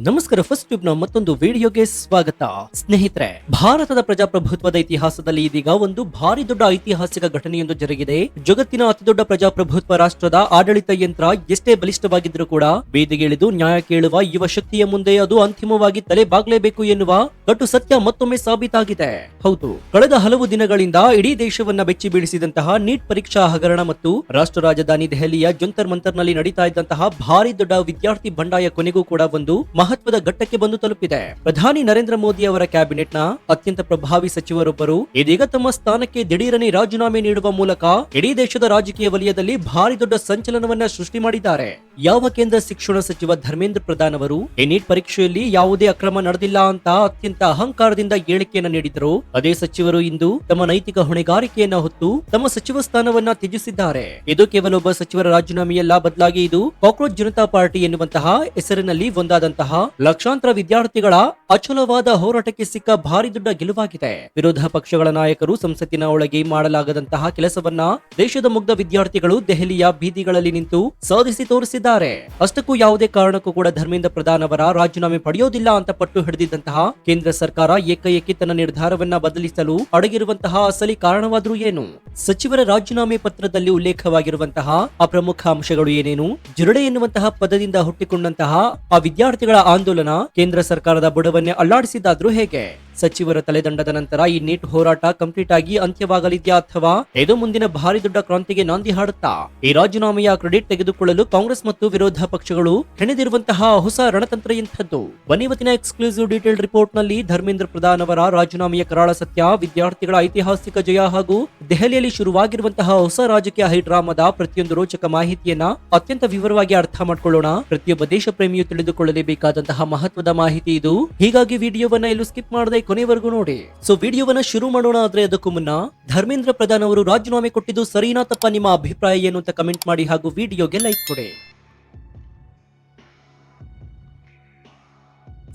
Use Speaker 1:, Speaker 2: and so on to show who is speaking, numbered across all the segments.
Speaker 1: ನಮಸ್ಕಾರ. First tube ನ ಮತ್ತೊಂದು ವಿಡಿಯೋಗೆ ಸ್ವಾಗತ. ಸ್ನೇಹಿತರೆ, ಭಾರತದ ಪ್ರಜಾಪ್ರಭುತ್ವದ ಇತಿಹಾಸದಲ್ಲಿ ಇದೀಗ ಒಂದು ಭಾರಿ ದೊಡ್ಡ ಐತಿಹಾಸಿಕ ಘಟನೆಯೊಂದು ಜರುಗಿದೆ. ಜಗತ್ತಿನ ಅತಿದೊಡ್ಡ ಪ್ರಜಾಪ್ರಭುತ್ವ ರಾಷ್ಟ್ರದ ಆಡಳಿತ ಯಂತ್ರ ಎಷ್ಟೇ ಬಲಿಷ್ಠವಾಗಿದ್ರೂ ಕೂಡ ಬೀದಿಗೆ ಇಳಿದು ನ್ಯಾಯ ಕೇಳುವ ಯುವ ಶಕ್ತಿಯ ಮುಂದೆ ಅದು ಅಂತಿಮವಾಗಿ ತಲೆ ಬಾಗ್ಲೇಬೇಕು ಎನ್ನುವ ಕಟು ಸತ್ಯ ಮತ್ತೊಮ್ಮೆ ಸಾಬೀತಾಗಿದೆ. ಹೌದು, ಕಳೆದ ಹಲವು ದಿನಗಳಿಂದ ಇಡೀ ದೇಶವನ್ನ ಬೆಚ್ಚಿ ಬೀಳಿಸಿದಂತಹ ನೀಟ್ ಪರೀಕ್ಷಾ ಹಗರಣ ಮತ್ತು ರಾಷ್ಟ್ರ ರಾಜಧಾನಿ ದೆಹಲಿಯ ಜಂತರ್ ಮಂತರ್ ನಲ್ಲಿ ನಡೀತಾ ಇದ್ದಂತಹ ಭಾರಿ ದೊಡ್ಡ ವಿದ್ಯಾರ್ಥಿ ಬಂಡಾಯ ಕೊನೆಗೂ ಕೂಡ ಒಂದು ಮಹತ್ವದ ಘಟ್ಟಕ್ಕೆ ಬಂದು ತಲುಪಿದೆ. ಪ್ರಧಾನಿ ನರೇಂದ್ರ ಮೋದಿ ಅವರ ಕ್ಯಾಬಿನೆಟ್ ನ ಅತ್ಯಂತ ಪ್ರಭಾವಿ ಸಚಿವರೊಬ್ಬರು ಇದೀಗ ತಮ್ಮ ಸ್ಥಾನಕ್ಕೆ ದಿಢೀರನೆ ರಾಜೀನಾಮೆ ನೀಡುವ ಮೂಲಕ ಇಡೀ ದೇಶದ ರಾಜಕೀಯ ವಲಯದಲ್ಲಿ ಭಾರಿ ದೊಡ್ಡ ಸಂಚಲನವನ್ನ ಸೃಷ್ಟಿ ಮಾಡಿದ್ದಾರೆ. ಯಾವ ಕೇಂದ್ರ ಶಿಕ್ಷಣ ಸಚಿವ ಧರ್ಮೇಂದ್ರ ಪ್ರಧಾನ್ ಅವರು ಈ ನೀಟ್ ಪರೀಕ್ಷೆಯಲ್ಲಿ ಯಾವುದೇ ಅಕ್ರಮ ನಡೆದಿಲ್ಲ ಅಂತ ಅತ್ಯಂತ ಅಹಂಕಾರದಿಂದ ಹೇಳಿಕೆಯನ್ನ ನೀಡಿದರು. ಅದೇ ಸಚಿವರು ಇಂದು ತಮ್ಮ ನೈತಿಕ ಹೊಣೆಗಾರಿಕೆಯನ್ನ ಹೊತ್ತು ತಮ್ಮ ಸಚಿವ ಸ್ಥಾನವನ್ನ ತ್ಯಜಿಸಿದ್ದಾರೆ. ಇದು ಕೇವಲ ಒಬ್ಬ ಸಚಿವರ ರಾಜೀನಾಮೆಯಲ್ಲ, ಬದಲಾಗಿ ಇದು ಕಾಕ್ರೋಚ್ ಜನತಾ ಪಾರ್ಟಿ ಎನ್ನುವಂತಹ ಹೆಸರಿನಲ್ಲಿ ಒಂದಾದಂತಹ ಲಕ್ಷಾಂತರ ವಿದ್ಯಾರ್ಥಿಗಳ ಅಚಲವಾದ ಹೋರಾಟಕ್ಕೆ ಸಿಕ್ಕ ಭಾರಿ ದೊಡ್ಡ ಗೆಲುವಾಗಿದೆ. ವಿರೋಧ ಪಕ್ಷಗಳ ನಾಯಕರು ಸಂಸತ್ತಿನ ಒಳಗೆ ಮಾಡಲಾಗದಂತಹ ಕೆಲಸವನ್ನ ದೇಶದ ಮುಗ್ಧ ವಿದ್ಯಾರ್ಥಿಗಳು ದೆಹಲಿಯ ಬೀದಿಗಳಲ್ಲಿ ನಿಂತು ಸಾಧಿಸಿ ತೋರಿಸಿದ್ದಾರೆ. ಅಷ್ಟಕ್ಕೂ ಯಾವುದೇ ಕಾರಣಕ್ಕೂ ಕೂಡ ಧರ್ಮೇಂದ್ರ ಪ್ರಧಾನ್ ಅವರ ರಾಜೀನಾಮೆ ಪಡೆಯೋದಿಲ್ಲ ಅಂತ ಪಟ್ಟು ಹಿಡಿದಿದ್ದಂತಹ ಕೇಂದ್ರ ಸರ್ಕಾರ ಏಕಾಏಕಿ ತನ್ನ ನಿರ್ಧಾರವನ್ನ ಬದಲಿಸಲು ಅಡಗಿರುವಂತಹ ಅಸಲಿ ಕಾರಣವಾದ್ರೂ ಏನು? ಸಚಿವರ ರಾಜೀನಾಮೆ ಪತ್ರದಲ್ಲಿ ಉಲ್ಲೇಖವಾಗಿರುವಂತಹ ಆ ಪ್ರಮುಖ ಅಂಶಗಳು ಏನೇನು? ಜುರಡೆ ಎನ್ನುವಂತಹ ಪದದಿಂದ ಹುಟ್ಟಿಕೊಂಡಂತಹ ಆ ವಿದ್ಯಾರ್ಥಿಗಳ ಆಂದೋಲನ ಕೇಂದ್ರ ಸರ್ಕಾರದ ಬುಡವನ್ನೇ ಅಲ್ಲಾಡಿಸಿದಾದ್ರೂ ಹೇಗೆ? ಸಚಿವರ ತಲೆದಂಡದ ನಂತರ ಈ ನೀಟ್ ಹೋರಾಟ ಕಂಪ್ಲೀಟ್ ಆಗಿ ಅಂತ್ಯವಾಗಲಿದ್ಯಾ ಅಥವಾ ಇದು ಮುಂದಿನ ಭಾರಿ ದೊಡ್ಡ ಕ್ರಾಂತಿಗೆ ನಾಂದಿ ಹಾಡುತ್ತಾ? ಈ ರಾಜೀನಾಮೆಯ ಕ್ರೆಡಿಟ್ ತೆಗೆದುಕೊಳ್ಳಲು ಕಾಂಗ್ರೆಸ್ ಮತ್ತು ವಿರೋಧ ಪಕ್ಷಗಳು ಹೆಣೆದಿರುವಂತಹ ಹೊಸ ರಣತಂತ್ರ ಇಂಥದ್ದು. ಬನ್ನಿವತ್ತಿನ ಎಕ್ಸ್ಕ್ಲೂಸಿವ್ ಡೀಟೇಲ್ ರಿಪೋರ್ಟ್ ನಲ್ಲಿ ಧರ್ಮೇಂದ್ರ ಪ್ರಧಾನ್ ಅವರ ರಾಜೀನಾಮೆಯ ಕರಾಳ ಸತ್ಯ, ವಿದ್ಯಾರ್ಥಿಗಳ ಐತಿಹಾಸಿಕ ಜಯ ಹಾಗೂ ದೆಹಲಿಯಲ್ಲಿ ಶುರುವಾಗಿರುವಂತಹ ಹೊಸ ರಾಜಕೀಯ ಹೈಡ್ರಾಮಾದ ಪ್ರತಿಯೊಂದು ರೋಚಕ ಮಾಹಿತಿಯನ್ನ ಅತ್ಯಂತ ವಿವರವಾಗಿ ಅರ್ಥ ಮಾಡ್ಕೊಳ್ಳೋಣ. ಪ್ರತಿಯೊಬ್ಬ ದೇಶ ಪ್ರೇಮಿಯು ತಿಳಿದುಕೊಳ್ಳಲೇಬೇಕಾದಂತಹ ಮಹತ್ವದ ಮಾಹಿತಿ ಇದು. ಹೀಗಾಗಿ ವಿಡಿಯೋವನ್ನ ಎಲ್ಲೂ ಸ್ಕಿಪ್ ಮಾಡದೆ ಕೊನೆವರೆಗೂ ನೋಡಿ. ಸೊ ವಿಡಿಯೋವನ್ನ ಶುರು ಮಾಡೋಣ. ಆದ್ರೆ ಅದಕ್ಕೂ ಮುನ್ನ ಧರ್ಮೇಂದ್ರ ಪ್ರಧಾನ್ ಅವರು ರಾಜೀನಾಮೆ ಕೊಟ್ಟಿದ್ದು ಸರಿನಾ ತಪ್ಪಾ, ನಿಮ್ಮ ಅಭಿಪ್ರಾಯ ಏನು ಅಂತ ಕಮೆಂಟ್ ಮಾಡಿ ಹಾಗೂ ವಿಡಿಯೋಗೆ ಲೈಕ್ ಕೊಡಿ.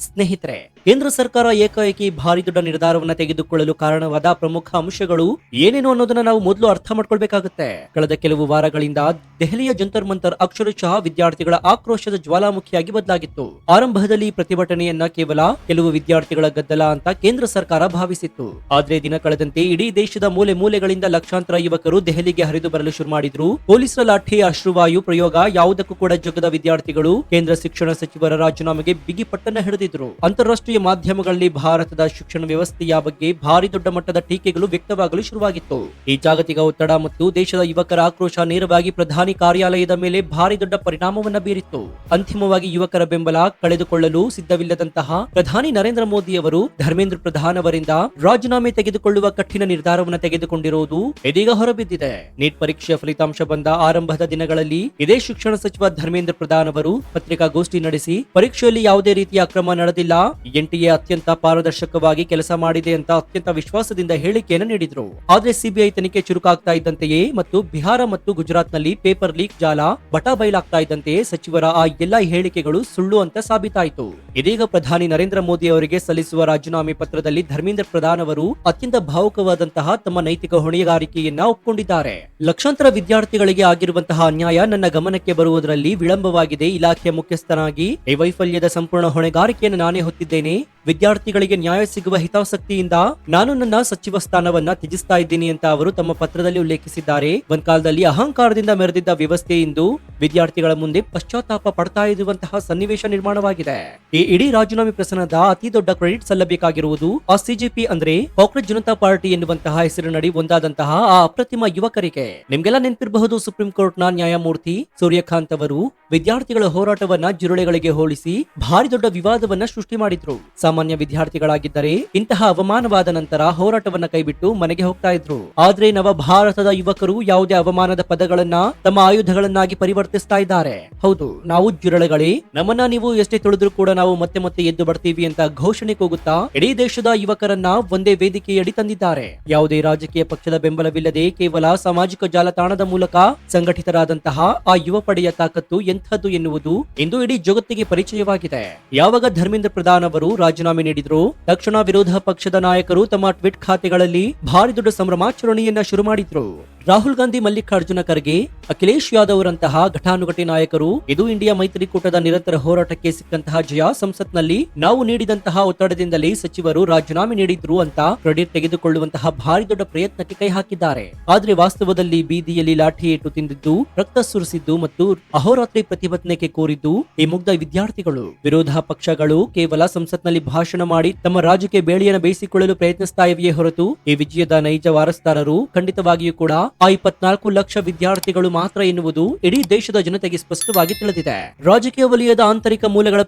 Speaker 1: ಸ್ನೇಹಿತರೆ, ಕೇಂದ್ರ ಸರ್ಕಾರ ಏಕಾಏಕಿ ಭಾರಿ ದೊಡ್ಡ ನಿರ್ಧಾರವನ್ನ ತೆಗೆದುಕೊಳ್ಳಲು ಕಾರಣವಾದ ಪ್ರಮುಖ ಅಂಶಗಳು ಏನೇನು ಅನ್ನೋದನ್ನ ನಾವು ಮೊದಲು ಅರ್ಥ ಮಾಡ್ಕೊಳ್ಬೇಕಾಗುತ್ತೆ. ಕಳೆದ ಕೆಲವು ವಾರಗಳಿಂದ ದೆಹಲಿಯ ಜಂತರ್ ಮಂತರ್ ಅಕ್ಷರಶಃ ವಿದ್ಯಾರ್ಥಿಗಳ ಆಕ್ರೋಶದ ಜ್ವಾಲಾಮುಖಿಯಾಗಿ ಬದಲಾಗಿತ್ತು. ಆರಂಭದಲ್ಲಿ ಪ್ರತಿಭಟನೆಯನ್ನ ಕೇವಲ ಕೆಲವು ವಿದ್ಯಾರ್ಥಿಗಳ ಗದ್ದಲ ಅಂತ ಕೇಂದ್ರ ಸರ್ಕಾರ ಭಾವಿಸಿತ್ತು. ಆದ್ರೆ ದಿನ ಕಳೆದಂತೆ ಇಡೀ ದೇಶದ ಮೂಲೆ ಮೂಲೆಗಳಿಂದ ಲಕ್ಷಾಂತರ ಯುವಕರು ದೆಹಲಿಗೆ ಹರಿದು ಬರಲು ಶುರು ಮಾಡಿದ್ರು. ಪೊಲೀಸರ ಲಾಠಿ, ಅಶ್ರುವಾಯು ಪ್ರಯೋಗ ಯಾವುದಕ್ಕೂ ಕೂಡ ಜಗ್ಗದ ವಿದ್ಯಾರ್ಥಿಗಳು ಕೇಂದ್ರ ಶಿಕ್ಷಣ ಸಚಿವರ ರಾಜೀನಾಮೆಗೆ ಬಿಗಿ ಪಟ್ಟನ್ನ ಹಿಡಿದಿದ್ರು. ಅಂತಾರಾಷ್ಟ್ರೀಯ ಮಾಧ್ಯಮಗಳಲ್ಲಿ ಭಾರತದ ಶಿಕ್ಷಣ ವ್ಯವಸ್ಥೆಯ ಬಗ್ಗೆ ಭಾರಿ ದೊಡ್ಡ ಮಟ್ಟದ ಟೀಕೆಗಳು ವ್ಯಕ್ತವಾಗಲು ಶುರುವಾಗಿತ್ತು. ಈ ಜಾಗತಿಕ ಒತ್ತಡ ಮತ್ತು ದೇಶದ ಯುವಕರ ಆಕ್ರೋಶ ನೇರವಾಗಿ ಪ್ರಧಾನಿ ಕಾರ್ಯಾಲಯದ ಮೇಲೆ ಭಾರಿ ದೊಡ್ಡ ಪರಿಣಾಮವನ್ನ ಬೀರಿತ್ತು. ಅಂತಿಮವಾಗಿ ಯುವಕರ ಬೆಂಬಲ ಕಳೆದುಕೊಳ್ಳಲು ಸಿದ್ಧವಿಲ್ಲದಂತಹ ಪ್ರಧಾನಿ ನರೇಂದ್ರ ಮೋದಿ ಅವರು ಧರ್ಮೇಂದ್ರ ಪ್ರಧಾನ್ ಅವರಿಂದ ರಾಜೀನಾಮೆ ತೆಗೆದುಕೊಳ್ಳುವ ಕಠಿಣ ನಿರ್ಧಾರವನ್ನು ತೆಗೆದುಕೊಂಡಿರುವುದು ಇದೀಗ ಹೊರಬಿದ್ದಿದೆ. ನೀಟ್ ಪರೀಕ್ಷೆಯ ಫಲಿತಾಂಶ ಬಂದ ಆರಂಭದ ದಿನಗಳಲ್ಲಿ ಇದೇ ಶಿಕ್ಷಣ ಸಚಿವ ಧರ್ಮೇಂದ್ರ ಪ್ರಧಾನ್ ಅವರು ಪತ್ರಿಕಾಗೋಷ್ಠಿ ನಡೆಸಿ ಪರೀಕ್ಷೆಯಲ್ಲಿ ಯಾವುದೇ ರೀತಿಯ ಅಕ್ರಮ ನಡೆದಿಲ್ಲ, ಎನ್ಟಿಎ ಅತ್ಯಂತ ಪಾರದರ್ಶಕವಾಗಿ ಕೆಲಸ ಮಾಡಿದೆ ಅಂತ ಅತ್ಯಂತ ವಿಶ್ವಾಸದಿಂದ ಹೇಳಿಕೆಯನ್ನು ನೀಡಿದ್ರು. ಆದ್ರೆ ಸಿಬಿಐ ತನಿಖೆ ಚುರುಕಾಗ್ತಾ ಇದ್ದಂತೆಯೇ ಮತ್ತು ಬಿಹಾರ ಮತ್ತು ಗುಜರಾತ್ ನಲ್ಲಿ ಪೇಪರ್ ಲೀಕ್ ಜಾಲ ಬಟಾ ಬಯಲಾಗ್ತಾ ಇದ್ದಂತೆಯೇ ಸಚಿವರ ಆ ಎಲ್ಲಾ ಹೇಳಿಕೆಗಳು ಸುಳ್ಳು ಅಂತ ಸಾಬೀತಾಯಿತು. ಇದೀಗ ಪ್ರಧಾನಿ ನರೇಂದ್ರ ಮೋದಿ ಅವರಿಗೆ ಸಲ್ಲಿಸುವ ರಾಜೀನಾಮೆ ಪತ್ರದಲ್ಲಿ ಧರ್ಮೇಂದ್ರ ಪ್ರಧಾನ್ ಅವರು ಅತ್ಯಂತ ಭಾವುಕವಾದಂತಹ ತಮ್ಮ ನೈತಿಕ ಹೊಣೆಗಾರಿಕೆಯನ್ನ ಒಪ್ಪಿಕೊಂಡಿದ್ದಾರೆ. ಲಕ್ಷಾಂತರ ವಿದ್ಯಾರ್ಥಿಗಳಿಗೆ ಆಗಿರುವಂತಹ ಅನ್ಯಾಯ ನನ್ನ ಗಮನಕ್ಕೆ ಬರುವುದರಲ್ಲಿ ವಿಳಂಬವಾಗಿದೆ. ಇಲಾಖೆಯ ಮುಖ್ಯಸ್ಥನಾಗಿ ಈ ವೈಫಲ್ಯದ ಸಂಪೂರ್ಣ ಹೊಣೆಗಾರಿಕೆಯನ್ನು ನಾನೇ ಹೊತ್ತಿದ್ದೇನೆ. ವಿದ್ಯಾರ್ಥಿಗಳಿಗೆ ನ್ಯಾಯ ಸಿಗುವ ಹಿತಾಸಕ್ತಿಯಿಂದ ನಾನು ನನ್ನ ಸಚಿವ ಸ್ಥಾನವನ್ನ ತ್ಯಜಿಸ್ತಾ ಇದ್ದೀನಿ ಅಂತ ಅವರು ತಮ್ಮ ಪತ್ರದಲ್ಲಿ ಉಲ್ಲೇಖಿಸಿದ್ದಾರೆ. ಒಂದ್ ಕಾಲದಲ್ಲಿ ಅಹಂಕಾರದಿಂದ ಮೆರೆದಿದ್ದ ವ್ಯವಸ್ಥೆ ಇಂದು ವಿದ್ಯಾರ್ಥಿಗಳ ಮುಂದೆ ಪಶ್ಚಾತ್ತಾಪ ಪಡ್ತಾ ಇರುವಂತಹ ಸನ್ನಿವೇಶ ನಿರ್ಮಾಣವಾಗಿದೆ. ಈ ಇಡೀ ರಾಜೀನಾಮೆ ಪ್ರಸರಣದ ಅತಿ ದೊಡ್ಡ ಕ್ರೆಡಿಟ್ ಸಲ್ಲಬೇಕಾಗಿರುವುದು ಆ ಸಿಜೆಪಿ ಅಂದ್ರೆ ಕಾಕ್ರೋಚ್ ಜನತಾ ಪಾರ್ಟಿ ಎನ್ನುವಂತಹ ಹೆಸರಿನಡಿ ಒಂದಾದಂತಹ ಆ ಅಪ್ರತಿಮ ಯುವಕರಿಗೆ. ನಿಮ್ಗೆಲ್ಲ ನೆನಪಿರಬಹುದು, ಸುಪ್ರೀಂ ಕೋರ್ಟ್ ನ ನ್ಯಾಯಮೂರ್ತಿ ಸೂರ್ಯಕಾಂತ್ ಅವರು ವಿದ್ಯಾರ್ಥಿಗಳ ಹೋರಾಟವನ್ನ ಜಿರುಳೆಗಳಿಗೆ ಹೋಲಿಸಿ ಭಾರಿ ದೊಡ್ಡ ವಿವಾದವನ್ನ ಸೃಷ್ಟಿ ಮಾಡಿದ್ರು. ಸಾಮಾನ್ಯ ವಿದ್ಯಾರ್ಥಿಗಳಾಗಿದ್ದರೆ ಇಂತಹ ಅವಮಾನವಾದ ನಂತರ ಹೋರಾಟವನ್ನ ಕೈಬಿಟ್ಟು ಮನೆಗೆ ಹೋಗ್ತಾ ಇದ್ರು. ಆದ್ರೆ ನವ ಭಾರತದ ಯುವಕರು ಯಾವುದೇ ಅವಮಾನದ ಪದಗಳನ್ನ ತಮ್ಮ ಆಯುಧಗಳನ್ನಾಗಿ ಪರಿವರ್ತಿಸ್ತಾ ಇದ್ದಾರೆ. ಹೌದು, ನಾವು ಜಿರಳೆಗಳೇ, ನಮ್ಮನ್ನ ನೀವು ಎಷ್ಟೇ ತುಳಿದ್ರೂ ಕೂಡ ನಾವು ಮತ್ತೆ ಮತ್ತೆ ಎದ್ದು ಬರ್ತೀವಿ ಅಂತ ಘೋಷಣೆ ಕೂಗುತ್ತಾ ಇಡೀ ದೇಶದ ಯುವಕರನ್ನ ಒಂದೇ ವೇದಿಕೆಯಡಿ ತಂದಿದ್ದಾರೆ. ಯಾವುದೇ ರಾಜಕೀಯ ಪಕ್ಷದ ಬೆಂಬಲವಿಲ್ಲದೆ ಕೇವಲ ಸಾಮಾಜಿಕ ಜಾಲತಾಣದ ಮೂಲಕ ಸಂಘಟಿತರಾದಂತಹ ಆ ಯುವ ಪಡೆಯ ತಾಕತ್ತು ಎಂಥದ್ದು ಎನ್ನುವುದು ಇಂದು ಇಡೀ ಜಗತ್ತಿಗೆ ಪರಿಚಯವಾಗಿದೆ. ಯಾವಾಗ ಧರ್ಮೇಂದ್ರ ಪ್ರಧಾನ್ ಅವರು ರಾಜೀನಾಮೆ ನೀಡಿದ್ರು, ತಕ್ಷಣ ವಿರೋಧ ಪಕ್ಷದ ನಾಯಕರು ತಮ್ಮ ಟ್ವೀಟ್ ಖಾತೆಗಳಲ್ಲಿ ಭಾರಿ ದೊಡ್ಡ ಸಂಭ್ರಮಾಚರಣೆಯನ್ನ ಶುರು ಮಾಡಿದ್ರು. ರಾಹುಲ್ ಗಾಂಧಿ, ಮಲ್ಲಿಕಾರ್ಜುನ ಖರ್ಗೆ, ಅಖಿಲೇಶ್ ಯಾದವ್ ರಂತಹ ಘಟಾನುಘಟಿ ನಾಯಕರು ಇದು ಇಂಡಿಯಾ ಮೈತ್ರಿಕೂಟದ ನಿರಂತರ ಹೋರಾಟಕ್ಕೆ ಸಿಕ್ಕಂತಹ ಜಯ. ಸಂಸತ್ನಲ್ಲಿ ನಾವು ನೀಡಿದಂತಹ ಒತ್ತಡದಿಂದಲೇ ಸಚಿವರು ರಾಜೀನಾಮೆ ನೀಡಿದ್ರು ಅಂತ ಕ್ರೆಡಿಟ್ ತೆಗೆದುಕೊಳ್ಳುವಂತಹ ಭಾರಿ ದೊಡ್ಡ ಪ್ರಯತ್ನಕ್ಕೆ ಕೈ ಹಾಕಿದ್ದಾರೆ. ಆದ್ರೆ ವಾಸ್ತವದಲ್ಲಿ ಬೀದಿಯಲ್ಲಿ ಲಾಠಿ ಏಟು ತಿಂದಿದ್ದು, ರಕ್ತ ಸುರಿಸಿದ್ದು ಮತ್ತು ಅಹೋರಾತ್ರಿ ಪ್ರತಿಭಟನೆಗೆ ಕೋರಿದ್ದು ಈ ಮುಗ್ಧ ವಿದ್ಯಾರ್ಥಿಗಳು. ವಿರೋಧ ಪಕ್ಷಗಳು ಕೇವಲ ಸಂಸತ್ನಲ್ಲಿ ಭಾಷಣ ಮಾಡಿ ತಮ್ಮ ರಾಜ್ಯಕ್ಕೆ ಬೇಳಿಯನ್ನು ಬೇಯಿಸಿಕೊಳ್ಳಲು ಪ್ರಯತ್ನಿಸ್ತಾ ಇವೆಯೇ ಹೊರತು ಈ ವಿಜಯದ ನೈಜ ವಾರಸ್ದಾರರು ಖಂಡಿತವಾಗಿಯೂ ಕೂಡ ಆ 24 ಲಕ್ಷ ವಿದ್ಯಾರ್ಥಿಗಳು ಮಾತ್ರ ಎನ್ನುವುದು ಇಡೀ ದೇಶದ ಜನತೆಗೆ ಸ್ಪಷ್ಟವಾಗಿ ತಿಳಿದಿದೆ. ರಾಜಕೀಯ ವಲಯದ ಆಂತರಿಕ ಮೂಲಗಳ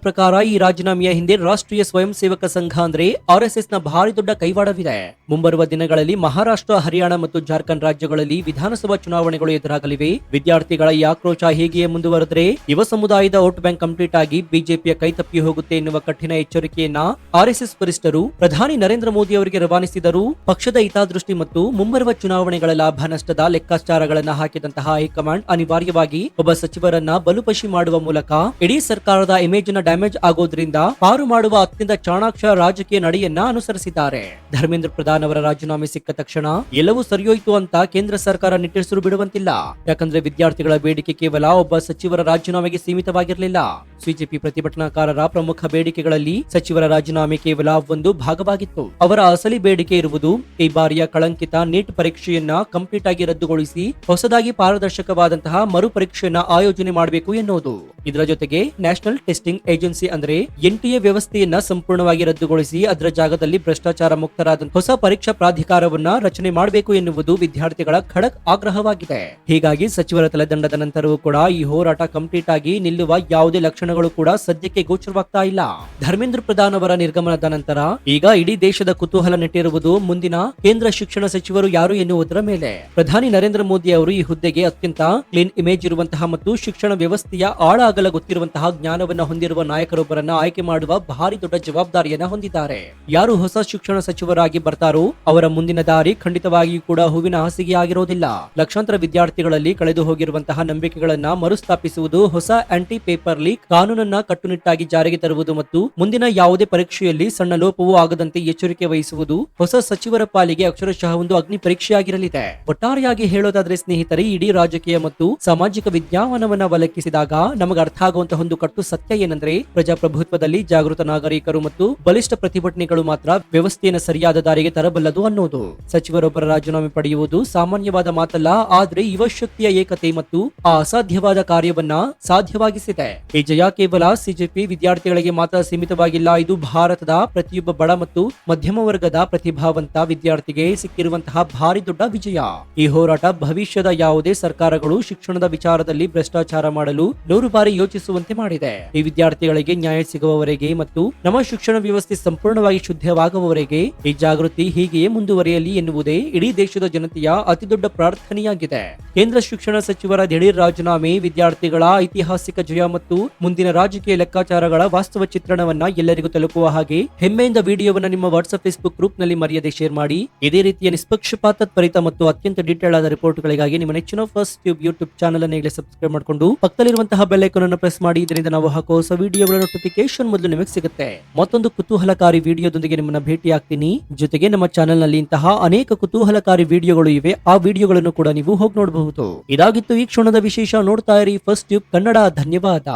Speaker 1: ಪ್ರಕಾರ ಈ ರಾಜೀನಾಮೆಯ ಹಿಂದೆ ರಾಷ್ಟ್ರೀಯ ಸ್ವಯಂ ಸೇವಕ ಸಂಘ ಅಂದ್ರೆ RSS ನ ಭಾರಿ ದೊಡ್ಡ ಕೈವಾಡವಿದೆ. ಮುಂಬರುವ ದಿನಗಳಲ್ಲಿ ಮಹಾರಾಷ್ಟ್ರ, ಹರಿಯಾಣ ಮತ್ತು ಜಾರ್ಖಂಡ್ ರಾಜ್ಯಗಳಲ್ಲಿ ವಿಧಾನಸಭಾ ಚುನಾವಣೆಗಳು ಎದುರಾಗಲಿವೆ. ವಿದ್ಯಾರ್ಥಿಗಳ ಈ ಆಕ್ರೋಶ ಹೀಗೆಯೇ ಮುಂದುವರೆದರೆ ಯುವ ಸಮುದಾಯದ ವೋಟ್ ಬ್ಯಾಂಕ್ ಕಂಪ್ಲೀಟ್ ಆಗಿ ಬಿಜೆಪಿಯ ಕೈ ತಪ್ಪಿ ಹೋಗುತ್ತೆ ಎನ್ನುವ ಕಠಿಣ ಎಚ್ಚರಿಕೆಯನ್ನ RSS ವರಿಷ್ಠರು ಪ್ರಧಾನಿ ನರೇಂದ್ರ ಮೋದಿ ಅವರಿಗೆ ರವಾನಿಸಿದರು. ಪಕ್ಷದ ಹಿತದೃಷ್ಟಿ ಮತ್ತು ಮುಂಬರುವ ಚುನಾವಣೆಗಳ ಲಾಭ ನಷ್ಟದ ಲೆಕ್ಕಾಚಾರಗಳನ್ನ ಹಾಕಿದಂತಹ ಹೈಕಮಾಂಡ್ ಅನಿವಾರ್ಯವಾಗಿ ಒಬ್ಬ ಸಚಿವರನ್ನ ಬಲುಪಶಿ ಮಾಡುವ ಮೂಲಕ ಇಡೀ ಸರ್ಕಾರದ ಇಮೇಜ್ ನ ಡ್ಯಾಮೇಜ್ ಆಗೋದ್ರಿಂದ ಪಾರು ಮಾಡುವ ಅತ್ಯಂತ ಚಾಣಾಕ್ಷ ರಾಜಕೀಯ ನಡೆಯನ್ನ ಅನುಸರಿಸಿದ್ದಾರೆ. ಧರ್ಮೇಂದ್ರ ಪ್ರಧಾನ್ ಅವರ ರಾಜೀನಾಮೆ ಸಿಕ್ಕ ತಕ್ಷಣ ಎಲ್ಲವೂ ಸರಿಯೋಯ್ತು ಅಂತ ಕೇಂದ್ರ ಸರ್ಕಾರ ನಿಟ್ಟುಸಿರು ಬಿಡುವಂತಿಲ್ಲ. ಯಾಕಂದ್ರೆ ವಿದ್ಯಾರ್ಥಿಗಳ ಬೇಡಿಕೆ ಕೇವಲ ಒಬ್ಬ ಸಚಿವರ ರಾಜೀನಾಮೆಗೆ ಸೀಮಿತವಾಗಿರಲಿಲ್ಲ. ಬಿಜೆಪಿ ಪ್ರತಿಭಟನಾಕಾರರ ಪ್ರಮುಖ ಬೇಡಿಕೆಗಳಲ್ಲಿ ಸಚಿವರ ರಾಜೀನಾಮೆ ಕೇವಲ ಒಂದು ಭಾಗವಾಗಿತ್ತು. ಅವರ ಅಸಲಿ ಬೇಡಿಕೆ ಇರುವುದು ಈ ಬಾರಿಯ ಕಳಂಕಿತ ನೀಟ್ ಪರೀಕ್ಷೆಯನ್ನ ಕಂಪ್ಲೀಟ್ ಆಗಿ ರದ್ದುಗೊಳಿಸಿ ಹೊಸದಾಗಿ ಪಾರದರ್ಶಕವಾದಂತಹ ಮರು ಪರೀಕ್ಷೆಯನ್ನ ಆಯೋಜನೆ ಮಾಡಬೇಕು ಎನ್ನುವುದು. ಇದರ ಜೊತೆಗೆ ನ್ಯಾಷನಲ್ ಟೆಸ್ಟಿಂಗ್ ಏಜೆನ್ಸಿ ಅಂದ್ರೆ NTA ವ್ಯವಸ್ಥೆಯನ್ನ ಸಂಪೂರ್ಣವಾಗಿ ರದ್ದುಗೊಳಿಸಿ ಅದರ ಜಾಗದಲ್ಲಿ ಭ್ರಷ್ಟಾಚಾರ ಮುಕ್ತರಾದ ಹೊಸ ಪರೀಕ್ಷಾ ಪ್ರಾಧಿಕಾರವನ್ನ ರಚನೆ ಮಾಡಬೇಕು ಎನ್ನುವುದು ವಿದ್ಯಾರ್ಥಿಗಳ ಖಡಕ್ ಆಗ್ರಹವಾಗಿದೆ. ಹೀಗಾಗಿ ಸಚಿವರ ತಲೆದಂಡದ ನಂತರವೂ ಕೂಡ ಈ ಹೋರಾಟ ಕಂಪ್ಲೀಟ್ ಆಗಿ ನಿಲ್ಲುವ ಯಾವುದೇ ಲಕ್ಷಣಗಳು ಕೂಡ ಸದ್ಯಕ್ಕೆ ಗೋಚರವಾಗ್ತಾ ಇಲ್ಲ. ಧರ್ಮೇಂದ್ರ ಪ್ರಧಾನ್ ಅವರ ನಿರ್ಗಮನದ ನಂತರ ಈಗ ಇಡೀ ದೇಶದ ಕುತೂಹಲ ನೆಟ್ಟಿರುವುದು ಮುಂದಿನ ಕೇಂದ್ರ ಶಿಕ್ಷಣ ಸಚಿವರು ಯಾರು ಎನ್ನುವುದರ ಮೇಲೆ. ಪ್ರಧಾನಿ ನರೇಂದ್ರ ಮೋದಿ ಅವರು ಈ ಹುದ್ದೆಗೆ ಅತ್ಯಂತ ಕ್ಲೀನ್ ಇಮೇಜ್ ಇರುವಂತಹ ಮತ್ತು ಶಿಕ್ಷಣ ವ್ಯವಸ್ಥೆಯ ಆಳ ಅಗಲ ಗೊತ್ತಿರುವಂತಹ ಜ್ಞಾನವನ್ನ ಹೊಂದಿರುವ ನಾಯಕರೊಬ್ಬರನ್ನ ಆಯ್ಕೆ ಮಾಡುವ ಭಾರಿ ದೊಡ್ಡ ಜವಾಬ್ದಾರಿಯನ್ನ ಹೊಂದಿದ್ದಾರೆ. ಯಾರು ಹೊಸ ಶಿಕ್ಷಣ ಸಚಿವರಾಗಿ ಬರ್ತಾರೋ ಅವರ ಮುಂದಿನ ದಾರಿ ಖಂಡಿತವಾಗಿಯೂ ಕೂಡ ಹೂವಿನ ಹಾಸಿಗೆ ಆಗಿರೋದಿಲ್ಲ. ಲಕ್ಷಾಂತರ ವಿದ್ಯಾರ್ಥಿಗಳಲ್ಲಿ ಕಳೆದು ಹೋಗಿರುವಂತಹ ನಂಬಿಕೆಗಳನ್ನ ಮರುಸ್ಥಾಪಿಸುವುದು, ಹೊಸ ಆಂಟಿ ಪೇಪರ್ ಲೀಕ್ ಕಾನೂನನ್ನ ಕಟ್ಟುನಿಟ್ಟಾಗಿ ಜಾರಿಗೆ ತರುವುದು ಮತ್ತು ಮುಂದಿನ ಯಾವುದೇ ಪರೀಕ್ಷೆಯಲ್ಲಿ ಸಣ್ಣ ಲೋಪವೂ ಆಗದಂತೆ ಎಚ್ಚರಿಕೆ ವಹಿಸುವುದು ಹೊಸ ಸಚಿವರ ಪಾಲಿಗೆ ಅಕ್ಷರಶಃ ಒಂದು ಅಗ್ನಿ ಪರೀಕ್ಷೆಯಾಗಿರಲಿದೆ. ಒಟ್ಟಾರೆಯಾಗಿ ಹೇಳೋದಾದ್ರೆ ಸ್ನೇಹಿತರೆ, ಇಡೀ ರಾಜಕೀಯ ಮತ್ತು ಸಾಮಾಜಿಕ ವಿದ್ಯಾಮಾನವನ್ನ ಅವಲಂಬಿಸಿದಾಗ ನಮಗೆ ಅರ್ಥ ಆಗುವಂತಹ ಒಂದು ಕಟ್ಟು ಸತ್ಯ ಏನಂದ್ರೆ ಪ್ರಜಾಪ್ರಭುತ್ವದಲ್ಲಿ ಜಾಗೃತ ನಾಗರಿಕರು ಮತ್ತು ಬಲಿಷ್ಠ ಪ್ರತಿಭಟನೆಗಳು ಮಾತ್ರ ವ್ಯವಸ್ಥೆಯನ್ನು ಸರಿಯಾದ ದಾರಿಗೆ ತರಬಲ್ಲದು ಅನ್ನೋದು. ಸಚಿವರೊಬ್ಬರ ರಾಜೀನಾಮೆ ಪಡೆಯುವುದು ಸಾಮಾನ್ಯವಾದ ಮಾತಲ್ಲ, ಆದ್ರೆ ಯುವ ಶಕ್ತಿಯ ಏಕತೆ ಮತ್ತು ಆ ಅಸಾಧ್ಯವಾದ ಕಾರ್ಯವನ್ನ ಸಾಧ್ಯವಾಗಿಸಿದೆ. ಈ ಜಯ ಕೇವಲ ಸಿಜೆಪಿ ವಿದ್ಯಾರ್ಥಿಗಳಿಗೆ ಮಾತ್ರ ಸೀಮಿತವಾಗಿಲ್ಲ. ಇದು ಭಾರತದ ಪ್ರತಿಯೊಬ್ಬ ಬಡ ಮತ್ತು ಮಧ್ಯಮ ವರ್ಗದ ಪ್ರತಿಭಾವಂತ ವಿದ್ಯಾರ್ಥಿಗೆ ಸಿಕ್ಕಿರುವಂತಹ ಭಾರಿ ದೊಡ್ಡ ವಿಜಯ. ಈ ಹೋರಾಟ ಭವಿಷ್ಯದ ಯಾವುದೇ ಸರ್ಕಾರಗಳು ಶಿಕ್ಷಣದ ವಿಚಾರದಲ್ಲಿ ಭ್ರಷ್ಟಾಚಾರ ಮಾಡಲು 100 ಬಾರಿ ಯೋಚಿಸುವಂತೆ ಮಾಡಿದೆ. ಈ ವಿದ್ಯಾರ್ಥಿಗಳಿಗೆ ನ್ಯಾಯ ಸಿಗುವವರೆಗೆ ಮತ್ತು ನಮ್ಮ ಶಿಕ್ಷಣ ವ್ಯವಸ್ಥೆ ಸಂಪೂರ್ಣವಾಗಿ ಶುದ್ಧವಾಗುವವರೆಗೆ ಈ ಜಾಗೃತಿ ಹೀಗೆಯೇ ಮುಂದುವರಿಯಲಿ ಎನ್ನುವುದೇ ಇಡೀ ದೇಶದ ಜನತೆಯ ಅತಿದೊಡ್ಡ ಪ್ರಾರ್ಥನೆಯಾಗಿದೆ. ಕೇಂದ್ರ ಶಿಕ್ಷಣ ಸಚಿವರ ದಿಢೀರ್ ರಾಜೀನಾಮೆ ವಿದ್ಯಾರ್ಥಿಗಳ ಐತಿಹಾಸಿಕ ಜಯ ಮತ್ತು ಮುಂದಿನ ರಾಜಕೀಯ ಲೆಕ್ಕಾಚಾರಗಳ ವಾಸ್ತವ ಚಿತ್ರಣವನ್ನ ಎಲ್ಲರಿಗೂ ತಲುಪುವ ಹಾಗೆ ಹೆಮ್ಮೆಯಿಂದ ವಿಡಿಯೋವನ್ನ ನಿಮ್ಮ ವಾಟ್ಸ್ಆಪ್, ಫೇಸ್ಬುಕ್ ಗ್ರೂಪ್ ನಲ್ಲಿ ಮರೆಯದೆ ಶೇರ್ ಮಾಡಿ. ಇದೇ ರೀತಿಯ ನಿಷ್ಪಕ್ಷಪಾತ ತ್ವರಿತ ಮತ್ತು ಅತ್ಯಂತ ಡೀಟೇಲ್ ಆದ ರಿಪೋರ್ಟ್ಗಳಿಗಾಗಿ ನಿಮ್ಮ ನೆಚ್ಚಿನ ಫಸ್ಟ್ ಟ್ಯೂಬ್ ಯೂಟ್ಯೂಬ್ ಚಾನಲ್ ಅನ್ನು ಸಬ್ಸ್ಕ್ರೈಬ್ ಮಾಡಿಕೊಂಡು ಪಕ್ಕದಲ್ಲಿರುವಂತಹ ಬೆಲ್ ಐಕಾನ್ ಅನ್ನು ಪ್ರೆಸ್ ಮಾಡಿ. ಇದರಿಂದ ನಾವು ಹಾಕೋ ಹೊಸ ವಿಡಿಯೋಗಳ ನೋಟಿಫಿಕೇಶನ್ ಮೊದಲು ನಿಮಗೆ ಸಿಗುತ್ತೆ. ಮತ್ತೊಂದು ಕುತೂಹಲಕಾರಿ ವಿಡಿಯೋದೊಂದಿಗೆ ನಿಮ್ಮನ್ನ ಭೇಟಿ ಆಗ್ತೀನಿ. ಜೊತೆಗೆ ನಮ್ಮ ಚಾನೆಲ್ ನಲ್ಲಿ ಇಂತಹ ಅನೇಕ ಕುತೂಹಲಕಾರಿ ವಿಡಿಯೋಗಳು ಇವೆ, ಆ ವಿಡಿಯೋಗಳನ್ನು ಕೂಡ ನೀವು ಹೋಗಿ ನೋಡಬಹುದು. ಇದಾಗಿತ್ತು ಈ ಕ್ಷಣದ ವಿಶೇಷ. ನೋಡ್ತಾ ಇರಿ ಫಸ್ಟ್ ಟ್ಯೂಬ್ ಕನ್ನಡ. ಧನ್ಯವಾದ.